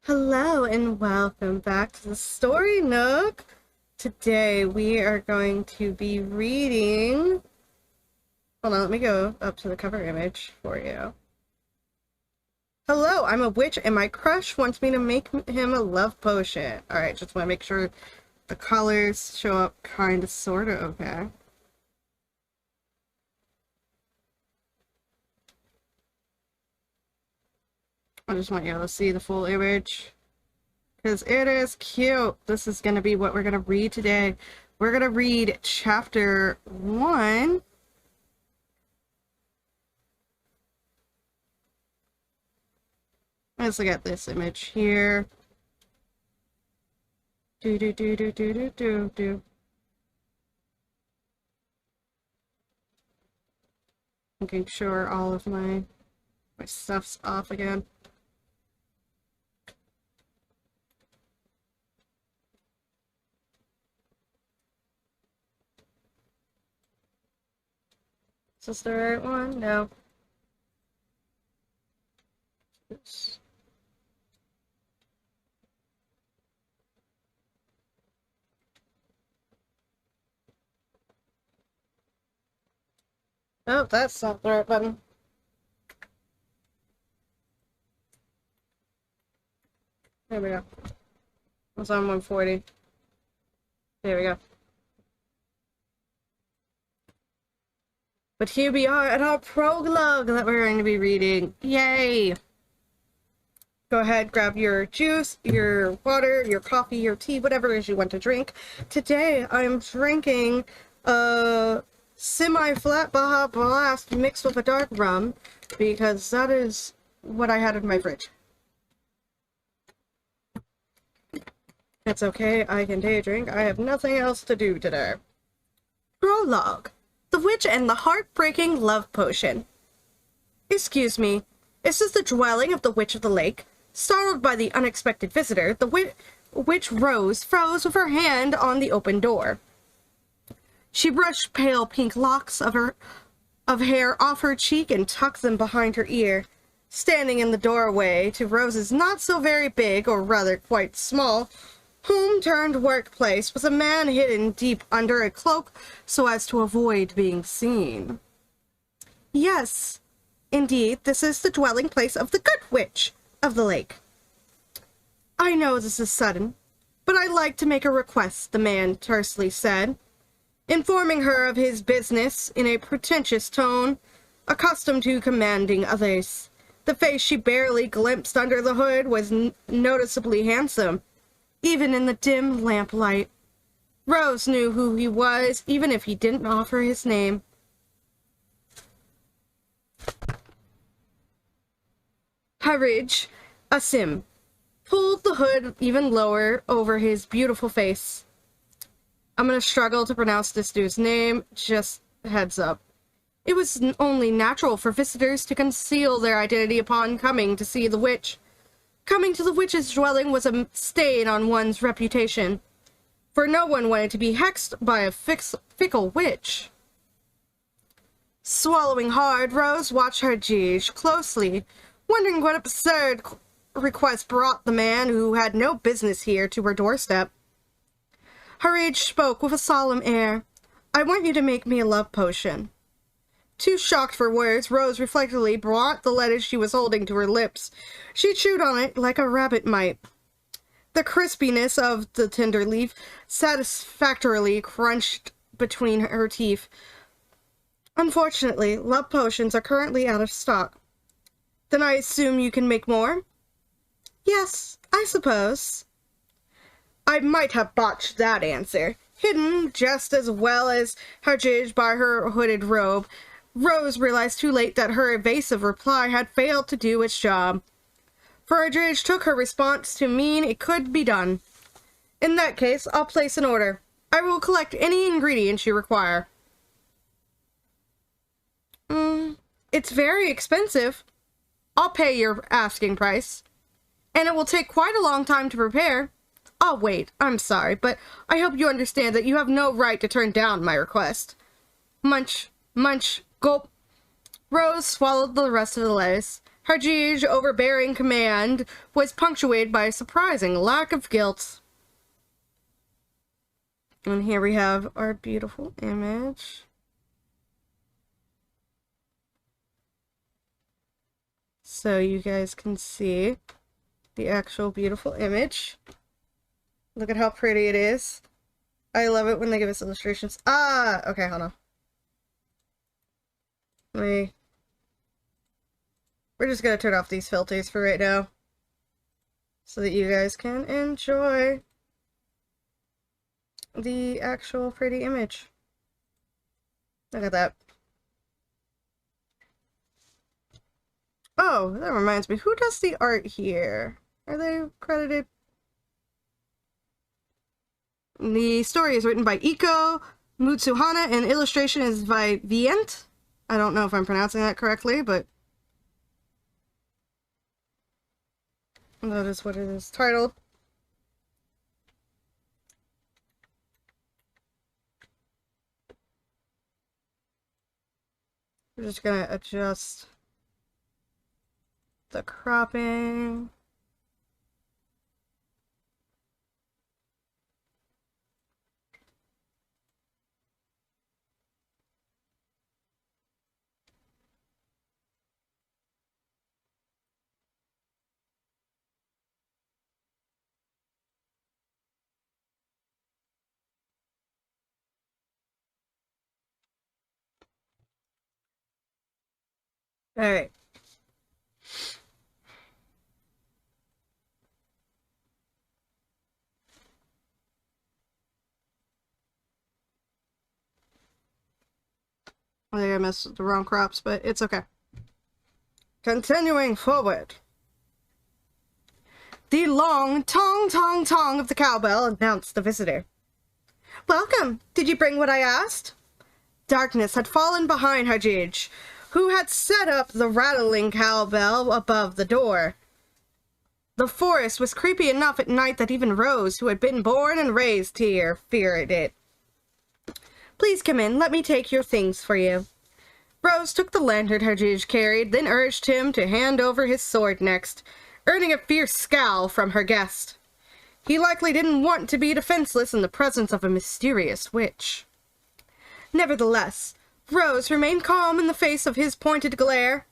Hello and welcome back to the Story Nook. Today we are going to be reading... Hold on, let me go up to the cover image for you. Hello, I'm a witch and my crush wants me to make him a love potion. Alright, just want to make sure the colors show up kind of sort of okay. I just want you to see the full image, because it is cute. This is going to be what we're going to read today. We're going to read chapter 1. Let's look at this image here. Making sure all of my stuff's off again. Is this the right one? No. Oops. Oh, that's not the right button. There we go. I was on 140. There we go. But here we are at our prologue that we're going to be reading. Yay! Go ahead, grab your juice, your water, your coffee, your tea, whatever it is you want to drink. Today, I'm drinking a semi-flat Baja Blast mixed with a dark rum, because that is what I had in my fridge. It's okay, I can day drink. I have nothing else to do today. Prologue. The Witch and the Heartbreaking Love Potion. Excuse me, is this the dwelling of the Witch of the Lake? Startled by the unexpected visitor, the witch Rose froze with her hand on the open door. She brushed pale pink locks of hair off her cheek and tucked them behind her ear. Standing in the doorway to Rose's not so very big, or rather quite small, home-turned-workplace was a man hidden deep under a cloak so as to avoid being seen. Yes, indeed, this is the dwelling place of the Good Witch of the Lake. I know this is sudden, but I'd like to make a request, the man tersely said, informing her of his business in a pretentious tone, accustomed to commanding others. The face she barely glimpsed under the hood was noticeably handsome, even in the dim lamplight. Rose knew who he was, even if he didn't offer his name. Harij Asim pulled the hood even lower over his beautiful face. I'm gonna struggle to pronounce this dude's name, just heads up. It was only natural for visitors to conceal their identity upon coming to see the witch. Coming to the witch's dwelling was a stain on one's reputation, for no one wanted to be hexed by a fickle witch. Swallowing hard, Rose watched Harij closely, wondering what absurd request brought the man who had no business here to her doorstep. Harij spoke with a solemn air. I want you to make me a love potion. Too shocked for words, Rose reflectively brought the lettuce she was holding to her lips. She chewed on it like a rabbit might. The crispiness of the tender leaf satisfactorily crunched between her teeth. Unfortunately, love potions are currently out of stock. Then I assume you can make more? Yes, I suppose. I might have botched that answer. Hidden just as well as Harij by her hooded robe, Rose realized too late that her evasive reply had failed to do its job. For Harij took her response to mean it could be done. In that case, I'll place an order. I will collect any ingredients you require. It's very expensive. I'll pay your asking price. And it will take quite a long time to prepare. Oh, wait, I'm sorry, but I hope you understand that you have no right to turn down my request. Munch, munch, gulp. Rose swallowed the rest of the lettuce. Hajij's overbearing command was punctuated by a surprising lack of guilt. And here we have our beautiful image. So you guys can see the actual beautiful image. Look at how pretty it is. I love it when they give us illustrations. Ah! Okay, hold on. We're just gonna turn off these filters for right now, so that you guys can enjoy the actual pretty image. Look at that. Oh, that reminds me. Who does the art here? Are they credited? The story is written by Iko Mutsuhana and illustration is by Vient. I don't know if I'm pronouncing that correctly, but that is what it is titled. We're just gonna adjust the cropping. Alright. I think I messed with the wrong crops, but it's okay. Continuing forward. The long tong-tong-tong of the cowbell announced the visitor. Welcome! Did you bring what I asked? Darkness had fallen behind Hajij, who had set up the rattling cowbell above the door. The forest was creepy enough at night that even Rose, who had been born and raised here, feared it. Please come in, let me take your things for you. Rose took the lantern Hajij carried, then urged him to hand over his sword next, earning a fierce scowl from her guest. He likely didn't want to be defenseless in the presence of a mysterious witch. Nevertheless, Rose remained calm in the face of his pointed glare,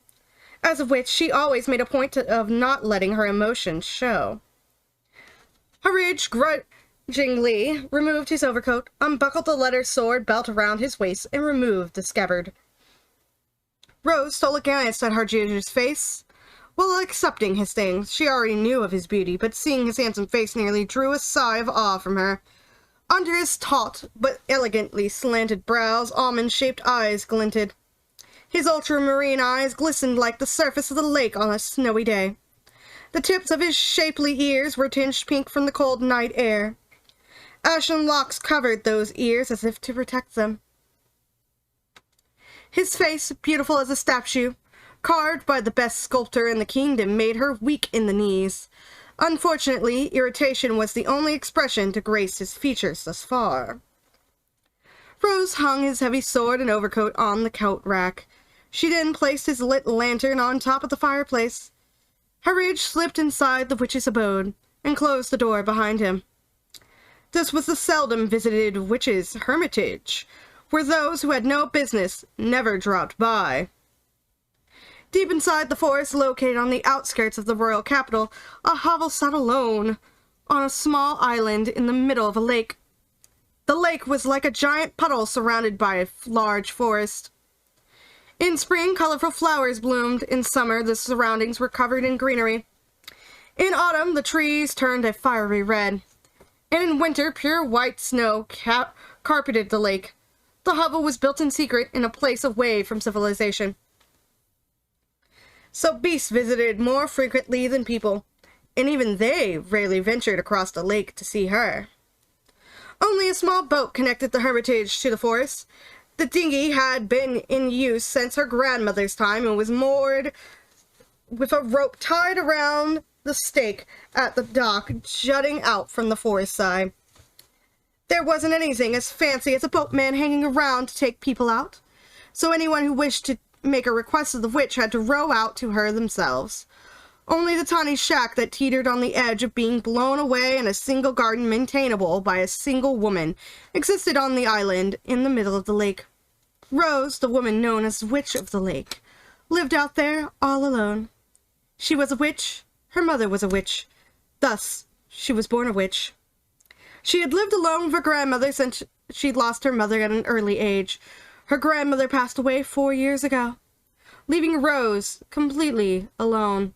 as of which she always made a point of not letting her emotions show. Hajij grudgingly removed his overcoat, unbuckled the leather sword belt around his waist, and removed the scabbard. Rose stole a glance at Hajij's face. While accepting his things, she already knew of his beauty, but seeing his handsome face nearly drew a sigh of awe from her. Under his taut but elegantly slanted brows, almond-shaped eyes glinted. His ultramarine eyes glistened like the surface of the lake on a snowy day. The tips of his shapely ears were tinged pink from the cold night air. Ashen locks covered those ears as if to protect them. His face, beautiful as a statue, carved by the best sculptor in the kingdom, made her weak in the knees. Unfortunately, irritation was the only expression to grace his features thus far. Rose hung his heavy sword and overcoat on the coat rack. She then placed his lit lantern on top of the fireplace. Hajij slipped inside the witch's abode and closed the door behind him. This was the seldom visited witch's hermitage, where those who had no business never dropped by. Deep inside the forest located on the outskirts of the royal capital, a hovel sat alone on a small island in the middle of a lake. The lake was like a giant puddle surrounded by a large forest. In spring, colorful flowers bloomed. In summer, the surroundings were covered in greenery. In autumn, the trees turned a fiery red. And in winter, pure white snow carpeted the lake. The hovel was built in secret in a place away from civilization. So beasts visited more frequently than people, and even they rarely ventured across the lake to see her. Only a small boat connected the hermitage to the forest. The dinghy had been in use since her grandmother's time and was moored with a rope tied around the stake at the dock jutting out from the forest side. There wasn't anything as fancy as a boatman hanging around to take people out, so anyone who wished to make a request of the witch had to row out to her themselves. Only the tiny shack that teetered on the edge of being blown away and a single garden maintainable by a single woman existed on the island in the middle of the lake. Rose, the woman known as Witch of the Lake, lived out there all alone. She was a witch, her mother was a witch. Thus, she was born a witch. She had lived alone with her grandmother since she'd lost her mother at an early age. Her grandmother passed away 4 years ago, leaving Rose completely alone.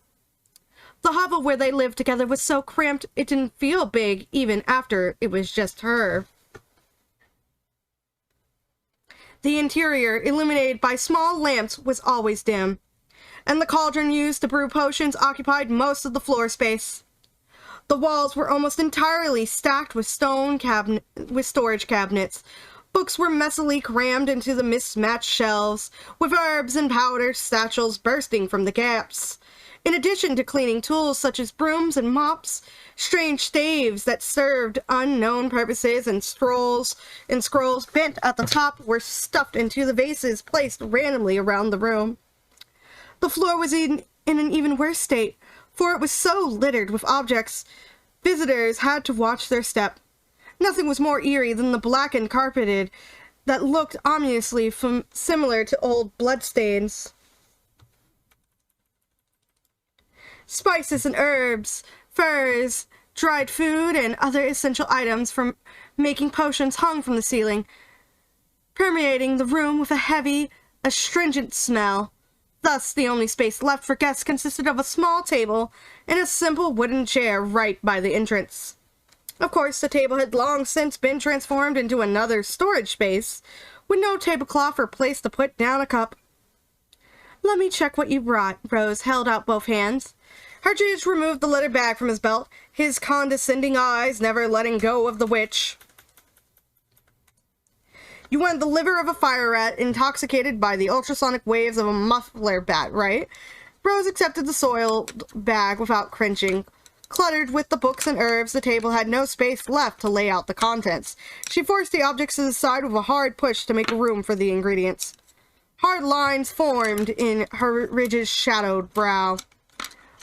The hovel where they lived together was so cramped it didn't feel big even after it was just her. The interior, illuminated by small lamps, was always dim, and the cauldron used to brew potions occupied most of the floor space. The walls were almost entirely stacked with storage cabinets. Books were messily crammed into the mismatched shelves, with herbs and powder satchels bursting from the gaps. In addition to cleaning tools such as brooms and mops, strange staves that served unknown purposes and scrolls bent at the top were stuffed into the vases placed randomly around the room. The floor was in an even worse state, for it was so littered with objects visitors had to watch their step. Nothing was more eerie than the blackened carpeted that looked ominously similar to old bloodstains. Spices and herbs, furs, dried food, and other essential items for making potions hung from the ceiling, permeating the room with a heavy, astringent smell. Thus, the only space left for guests consisted of a small table and a simple wooden chair right by the entrance. Of course, the table had long since been transformed into another storage space, with no tablecloth or place to put down a cup. "Let me check what you brought." Rose held out both hands. Partridge removed the leather bag from his belt, his condescending eyes never letting go of the witch. "You wanted the liver of a fire rat intoxicated by the ultrasonic waves of a muffler bat, right?" Rose accepted the soiled bag without cringing. Cluttered with the books and herbs, the table had no space left to lay out the contents. She forced the objects to the side with a hard push to make room for the ingredients. Hard lines formed in her rigid, shadowed brow.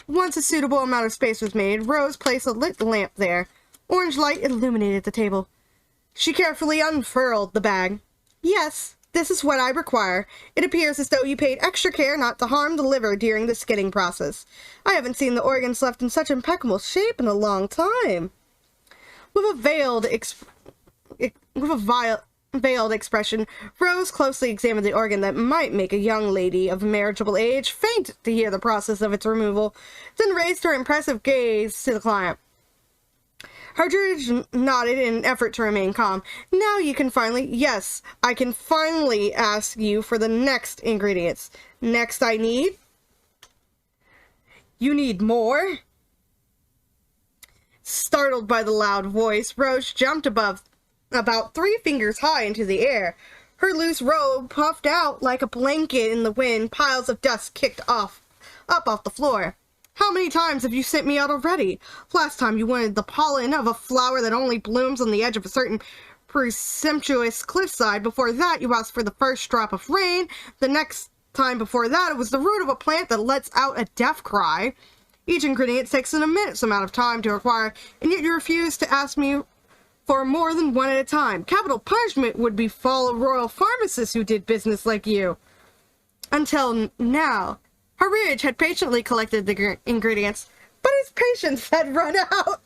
Once a suitable amount of space was made, Rose placed a lit lamp there. Orange light illuminated the table. She carefully unfurled the bag. "Yes, this is what I require. It appears as though you paid extra care not to harm the liver during the skinning process. I haven't seen the organs left in such impeccable shape in a long time." With a veiled expression, Rose closely examined the organ that might make a young lady of marriageable age faint to hear the process of its removal, then raised her impressive gaze to the client. Partridge nodded in an effort to remain calm. "Now you can finally— yes, I can finally ask you for the next ingredients. Next I need—" "You need more?" Startled by the loud voice, Rose jumped about 3 fingers high into the air. Her loose robe puffed out like a blanket in the wind. Piles of dust kicked up off the floor. "How many times have you sent me out already? Last time you wanted the pollen of a flower that only blooms on the edge of a certain presumptuous cliffside. Before that, you asked for the first drop of rain. The next time before that, it was the root of a plant that lets out a death cry. Each ingredient takes an immense amount of time to acquire, and yet you refuse to ask me for more than one at a time. Capital punishment would befall a royal pharmacist who did business like you." Until now, Partridge had patiently collected the ingredients, but his patience had run out.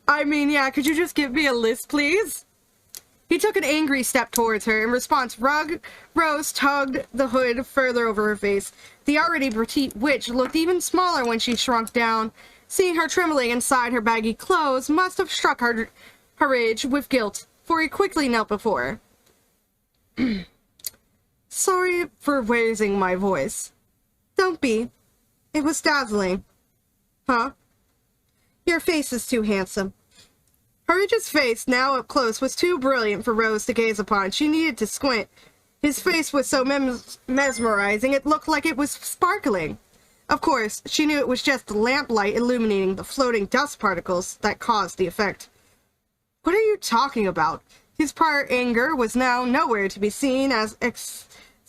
"I mean, yeah, could you just give me a list, please?" He took an angry step towards her. In response, Rose tugged the hood further over her face. The already petite witch looked even smaller when she shrunk down. Seeing her trembling inside her baggy clothes must have struck Partridge with guilt, for he quickly knelt before her. "Sorry for raising my voice." "Don't be. It was dazzling." "Huh?" "Your face is too handsome." Partridge's face, now up close, was too brilliant for Rose to gaze upon. She needed to squint. His face was so mesmerizing, it looked like it was sparkling. Of course, she knew it was just the lamplight illuminating the floating dust particles that caused the effect. "What are you talking about?" His prior anger was now nowhere to be seen, as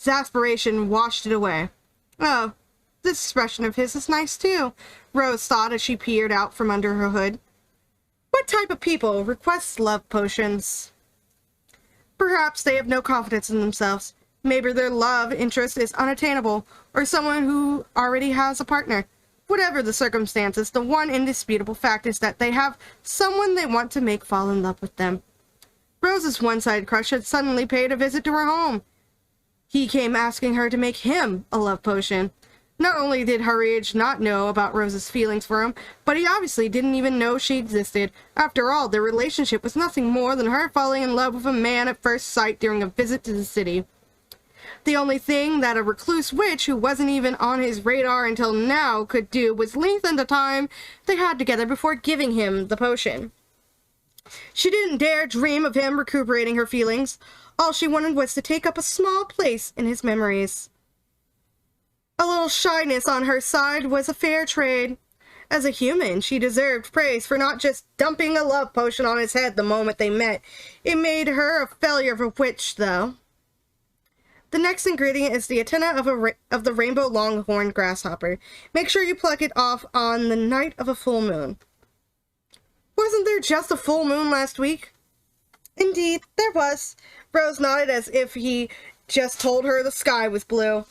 Exasperation washed it away. Oh, this expression of his is nice too, Rose thought as she peered out from under her hood. What type of people request love potions? Perhaps they have no confidence in themselves. Maybe their love interest is unattainable, or someone who already has a partner. Whatever the circumstances, the one indisputable fact is that they have someone they want to make fall in love with them. Rose's one-sided crush had suddenly paid a visit to her home. He came asking her to make him a love potion. Not only did Harij not know about Rose's feelings for him, but he obviously didn't even know she existed. After all, their relationship was nothing more than her falling in love with a man at first sight during a visit to the city. The only thing that a recluse witch who wasn't even on his radar until now could do was lengthen the time they had together before giving him the potion. She didn't dare dream of him recuperating her feelings. All she wanted was to take up a small place in his memories. A little shyness on her side was a fair trade. As a human, she deserved praise for not just dumping a love potion on his head the moment they met. It made her a failure of a witch, though. The next ingredient is the antenna of the rainbow longhorn grasshopper. Make sure you pluck it off on the night of a full moon. Wasn't there just a full moon last week? Indeed, there was. Rose nodded as if he just told her the sky was blue.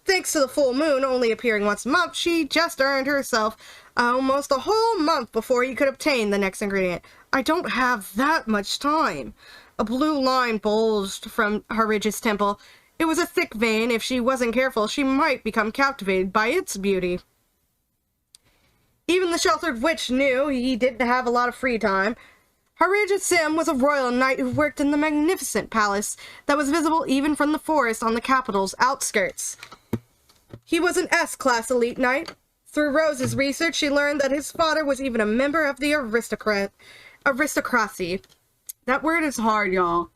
Thanks to the full moon only appearing once a month, she just earned herself almost a whole month before he could obtain the next ingredient. I don't have that much time. A blue line bulged from Harij's temple. It was a thick vein. If she wasn't careful, she might become captivated by its beauty. Even the sheltered witch knew he didn't have a lot of free time. Harij Sim was a royal knight who worked in the magnificent palace that was visible even from the forest on the capital's outskirts. He was an S-class elite knight. Through Rose's research, she learned that his father was even a member of the aristocracy. That word is hard, y'all.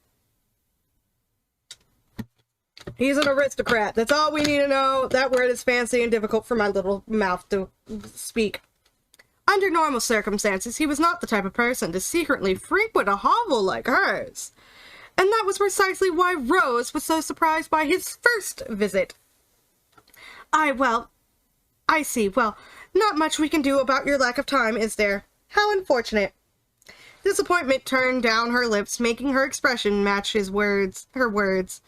He's an aristocrat. That's all we need to know. That word is fancy and difficult for my little mouth to speak. Under normal circumstances, he was not the type of person to secretly frequent a hovel like hers. And that was precisely why Rose was so surprised by his first visit. I see. Well, not much we can do about your lack of time, is there? How unfortunate. Disappointment turned down her lips, making her expression match her words.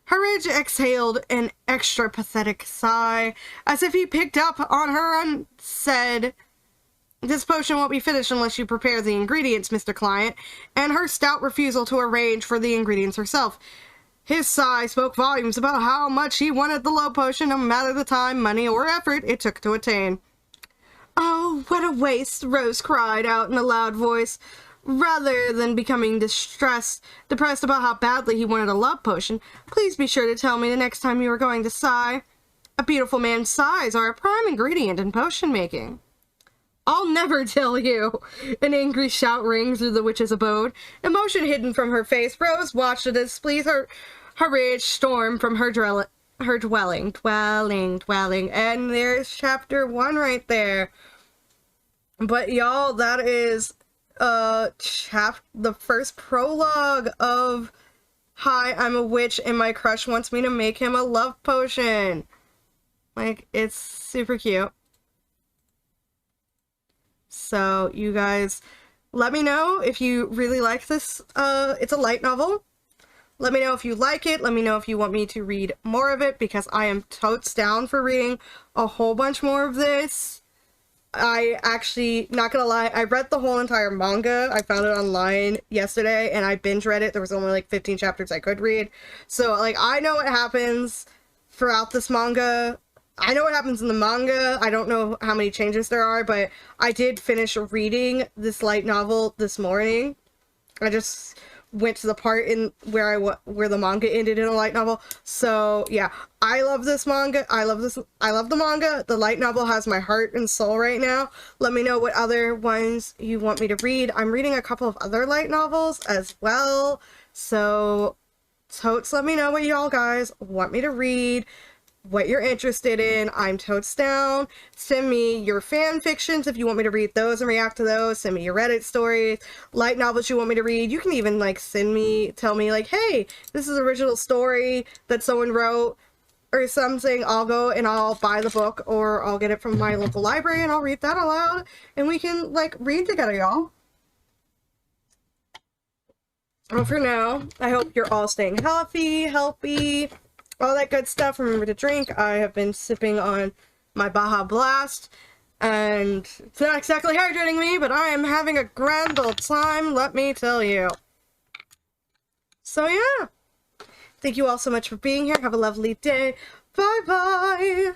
Harij exhaled an extra pathetic sigh, as if he picked up on her and said, "This potion won't be finished unless you prepare the ingredients, Mr. Client," and her stout refusal to arrange for the ingredients herself. His sigh spoke volumes about how much he wanted the love potion, no matter the time, money, or effort it took to attain. "Oh, what a waste," Rose cried out in a loud voice. Rather than becoming depressed about how badly he wanted a love potion, "Please be sure to tell me the next time you are going to sigh. A beautiful man's sighs are a prime ingredient in potion making." "I'll never tell you!" An angry shout rang through the witch's abode. Emotion hidden from her face, Rose watched it displease her rage storm from her dwelling. And there's chapter 1 right there. But y'all, that is the first prologue of "Hi, I'm a witch and my crush wants me to make him a love potion." Like, it's super cute. So, you guys, let me know if you really like this. It's a light novel. Let me know if you like it. Let me know if you want me to read more of it, because I am totes down for reading a whole bunch more of this. I actually, not gonna lie, I read the whole entire manga. I found it online yesterday, and I binge read it. There was only like 15 chapters I could read. So, like, I know what happens throughout this manga. I know what happens in the manga. I don't know how many changes there are, but I did finish reading this light novel this morning. I just went to the part in where the manga ended in a light novel. So yeah, I love this manga. I love the manga. The light novel has my heart and soul right now. Let me know what other ones you want me to read. I'm reading a couple of other light novels as well. So totes let me know what y'all guys want me to read. what you're interested in. I'm totes down. Send me your fan fictions if you want me to read those and react to those. Send me your Reddit stories, light novels you want me to read. You can even like tell me like, hey, this is an original story that someone wrote or something. I'll go and I'll buy the book, or I'll get it from my local library and I'll read that aloud and we can like read together, y'all. Well, for now, I hope you're all staying healthy, all that good stuff. Remember to drink. I have been sipping on my Baja Blast, and it's not exactly hydrating me, but I am having a grand old time, let me tell you. So yeah, thank you all so much for being here. Have a lovely day. Bye-bye.